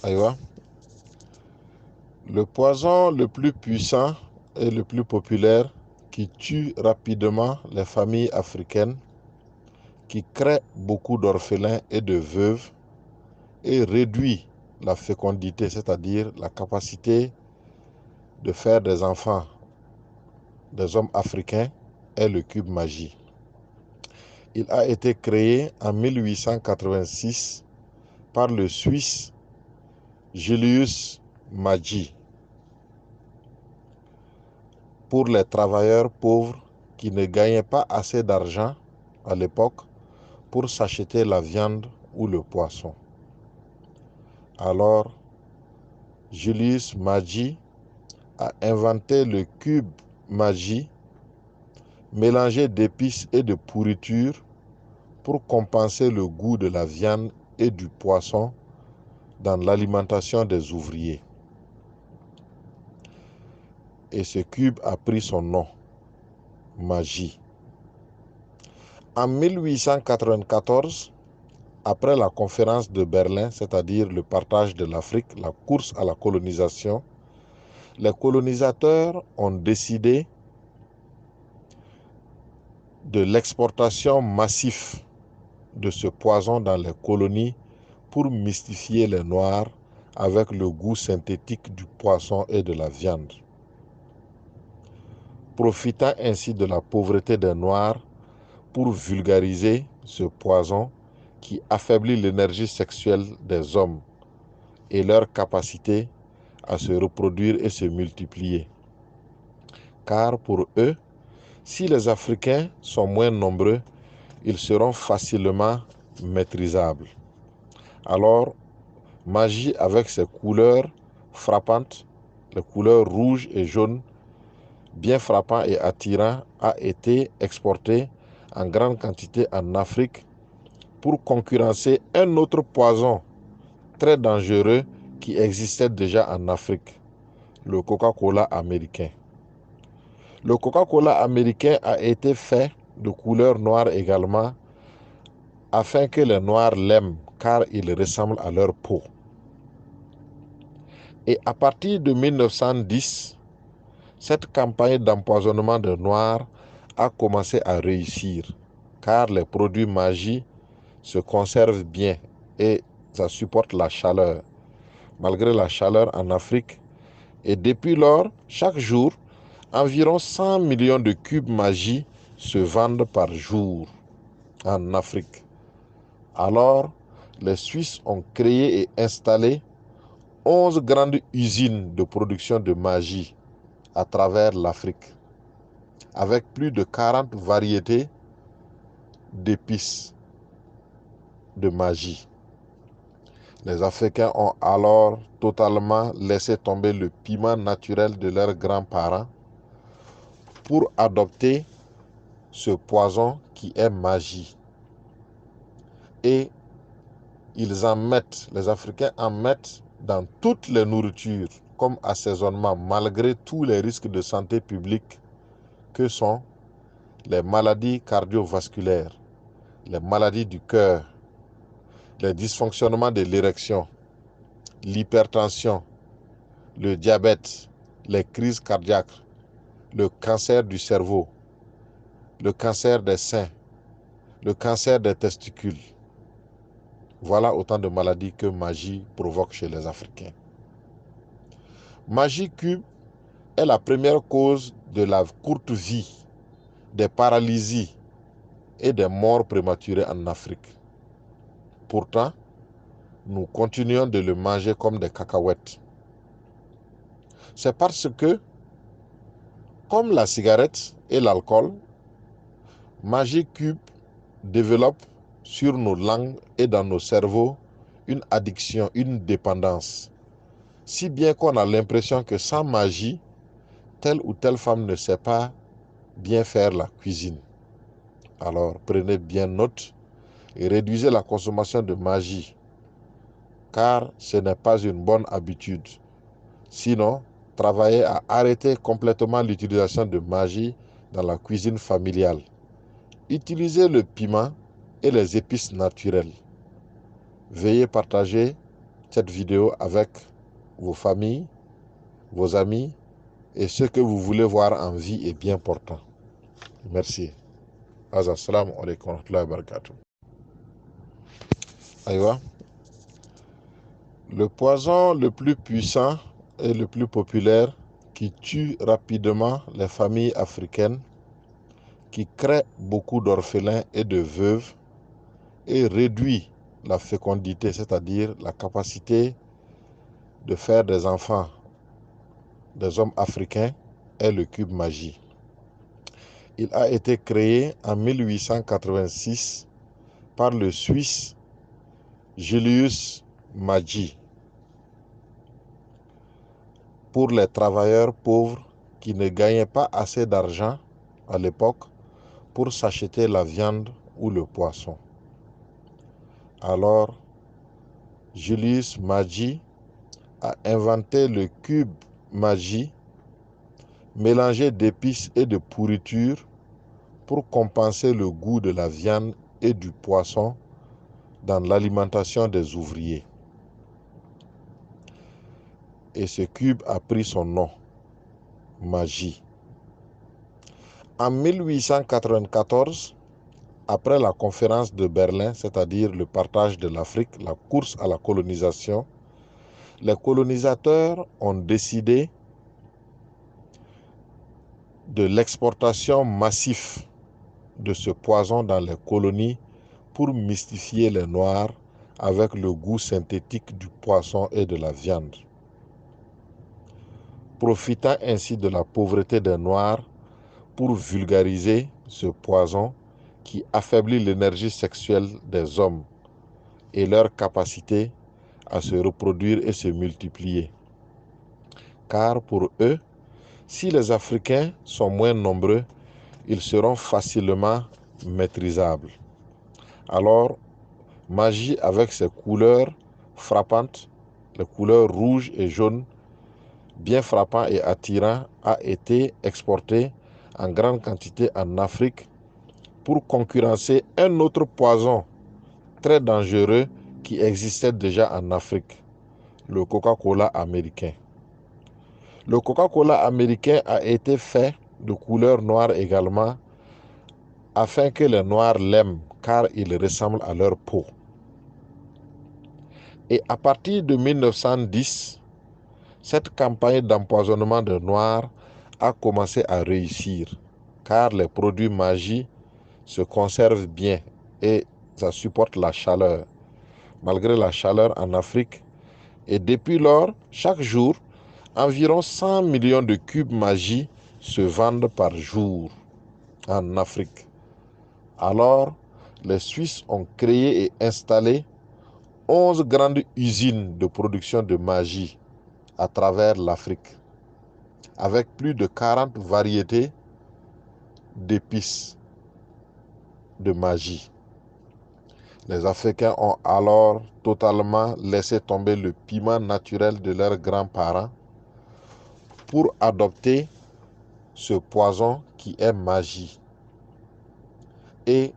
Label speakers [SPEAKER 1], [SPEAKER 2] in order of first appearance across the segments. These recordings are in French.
[SPEAKER 1] Aïwa. Le poison le plus puissant et le plus populaire qui tue rapidement les familles africaines, qui crée beaucoup d'orphelins et de veuves et réduit la fécondité, c'est-à-dire la capacité de faire des enfants, des hommes africains, est le cube magie. Il a été créé en 1886 par le Suisse Julius Maggi pour les travailleurs pauvres qui ne gagnaient pas assez d'argent à l'époque pour s'acheter la viande ou le poisson. Alors, Julius Maggi a inventé le cube Maggi mélangé d'épices et de pourriture pour compenser le goût de la viande et du poisson dans l'alimentation des ouvriers. Et ce cube a pris son nom, Maggi. En 1894, après la conférence de Berlin, c'est-à-dire le partage de l'Afrique, la course à la colonisation, les colonisateurs ont décidé de l'exportation massive de ce poison dans les colonies pour mystifier les Noirs avec le goût synthétique du poisson et de la viande. Profitant ainsi de la pauvreté des Noirs pour vulgariser ce poison qui affaiblit l'énergie sexuelle des hommes et leur capacité à se reproduire et se multiplier. Car pour eux, si les Africains sont moins nombreux, ils seront facilement maîtrisables. Alors, Maggi, avec ses couleurs frappantes, les couleurs rouges et jaunes, bien frappant et attirant, a été exporté en grande quantité en Afrique pour concurrencer un autre poison très dangereux qui existait déjà en Afrique, le Coca-Cola américain. Le Coca-Cola américain a été fait de couleur noire également, afin que les Noirs l'aiment, car il ressemble à leur peau. Et à partir de 1910, cette campagne d'empoisonnement des Noirs a commencé à réussir, car les produits Maggi se conservent bien et ça supporte la chaleur, malgré la chaleur en Afrique. Et depuis lors, chaque jour, environ 100 millions de cubes Maggi se vendent par jour en Afrique. Alors, les Suisses ont créé et installé 11 grandes usines de production de Maggi à travers l'Afrique, avec plus de 40 variétés d'épices de Maggi. Les Africains ont alors totalement laissé tomber le piment naturel de leurs grands-parents pour adopter ce poison qui est Maggi. Et les Africains en mettent dans toutes les nourritures comme assaisonnement, malgré tous les risques de santé publique que sont les maladies cardiovasculaires, les maladies du cœur, les dysfonctionnements de l'érection, l'hypertension, le diabète, les crises cardiaques, le cancer du cerveau, le cancer des seins, le cancer des testicules. Voilà autant de maladies que Maggi provoque chez les Africains. Maggi Cube est la première cause de la courte vie, des paralysies et des morts prématurées en Afrique. Pourtant, nous continuons de le manger comme des cacahuètes. C'est parce que, comme la cigarette et l'alcool, Maggi Cube développe sur nos langues et dans nos cerveaux une addiction, une dépendance. Si bien qu'on a l'impression que sans Maggi, telle ou telle femme ne sait pas bien faire la cuisine. Alors prenez bien note et réduisez la consommation de Maggi, car ce n'est pas une bonne habitude. Sinon, travaillez à arrêter complètement l'utilisation de Maggi dans la cuisine familiale. Utilisez le piment et les épices naturelles. Veuillez partager cette vidéo avec vos familles, vos amis et ceux que vous voulez voir en vie et bien portants. Merci. Assalamu alaikum wa rahmatullahi wa barakatuh. Aïwa. Le poison le plus puissant et le plus populaire qui tue rapidement les familles africaines, qui crée beaucoup d'orphelins et de veuves et réduit la fécondité, c'est-à-dire la capacité de faire des enfants, des hommes africains, est le cube magie. Il a été créé en 1886 par le Suisse Julius Maggi pour les travailleurs pauvres qui ne gagnaient pas assez d'argent à l'époque pour s'acheter la viande ou le poisson. Alors, Julius Maggi a inventé le cube magie mélangé d'épices et de pourriture pour compenser le goût de la viande et du poisson dans l'alimentation des ouvriers. Et ce cube a pris son nom, magie. En 1894, après la conférence de Berlin, c'est-à-dire le partage de l'Afrique, la course à la colonisation, les colonisateurs ont décidé de l'exportation massive de ce poison dans les colonies pour mystifier les Noirs avec le goût synthétique du poisson et de la viande. Profitant ainsi de la pauvreté des Noirs pour vulgariser ce poison qui affaiblit l'énergie sexuelle des hommes et leur capacité à se reproduire et se multiplier. Car pour eux, si les Africains sont moins nombreux, ils seront facilement maîtrisables. Alors, Magie, avec ses couleurs frappantes, les couleurs rouges et jaunes, bien frappant et attirant, a été exporté en grande quantité en Afrique pour concurrencer un autre poison très dangereux qui existait déjà en Afrique, le Coca-Cola américain. Le Coca-Cola américain a été fait de couleur noire également, afin que les Noirs l'aiment, car il ressemble à leur peau. Et à partir de 1910, cette campagne d'empoisonnement de Noirs a commencé à réussir, car les produits magie se conservent bien et ça supporte la chaleur, malgré la chaleur en Afrique. Et depuis lors, chaque jour, environ 100 millions de cubes magie se vendent par jour en Afrique. Alors, les Suisses ont créé et installé 11 grandes usines de production de magie à travers l'Afrique, avec plus de 40 variétés d'épices de magie. Les Africains ont alors totalement laissé tomber le piment naturel de leurs grands-parents pour adopter ce poison qui est magie. Et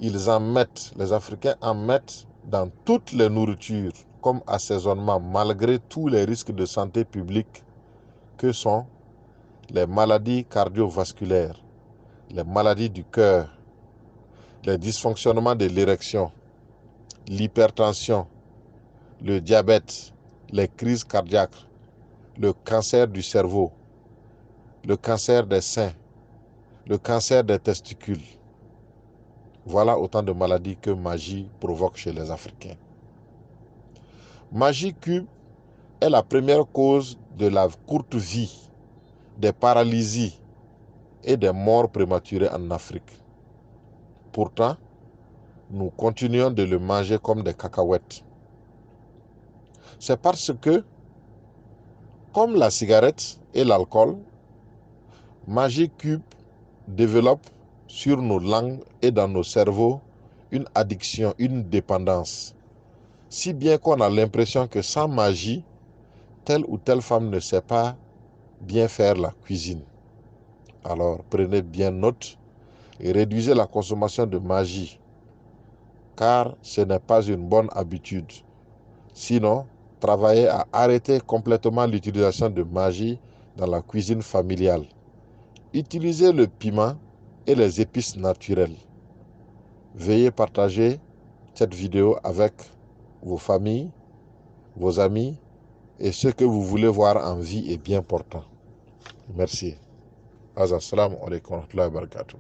[SPEAKER 1] les Africains en mettent dans toutes les nourritures comme assaisonnement, malgré tous les risques de santé publique que sont les maladies cardiovasculaires, les maladies du cœur, les dysfonctionnements de l'érection, l'hypertension, le diabète, les crises cardiaques, le cancer du cerveau, le cancer des seins, le cancer des testicules. Voilà autant de maladies que magie provoque chez les Africains. Magie cube est la première cause de la courte vie, des paralysies et des morts prématurées en Afrique. Pourtant, nous continuons de le manger comme des cacahuètes. C'est parce que, comme la cigarette et l'alcool, Magie Cube développe sur nos langues et dans nos cerveaux une addiction, une dépendance. Si bien qu'on a l'impression que sans magie, telle ou telle femme ne sait pas bien faire la cuisine. Alors prenez bien note et réduisez la consommation de magie, car ce n'est pas une bonne habitude. Sinon, travaillez à arrêter complètement l'utilisation de magie dans la cuisine familiale. Utilisez le piment et les épices naturelles. Veuillez partager cette vidéo avec vos familles, vos amis et ceux que vous voulez voir en vie et bien portants. Merci. Assalamu alaikum wa rahmatullahi wa barakatuh.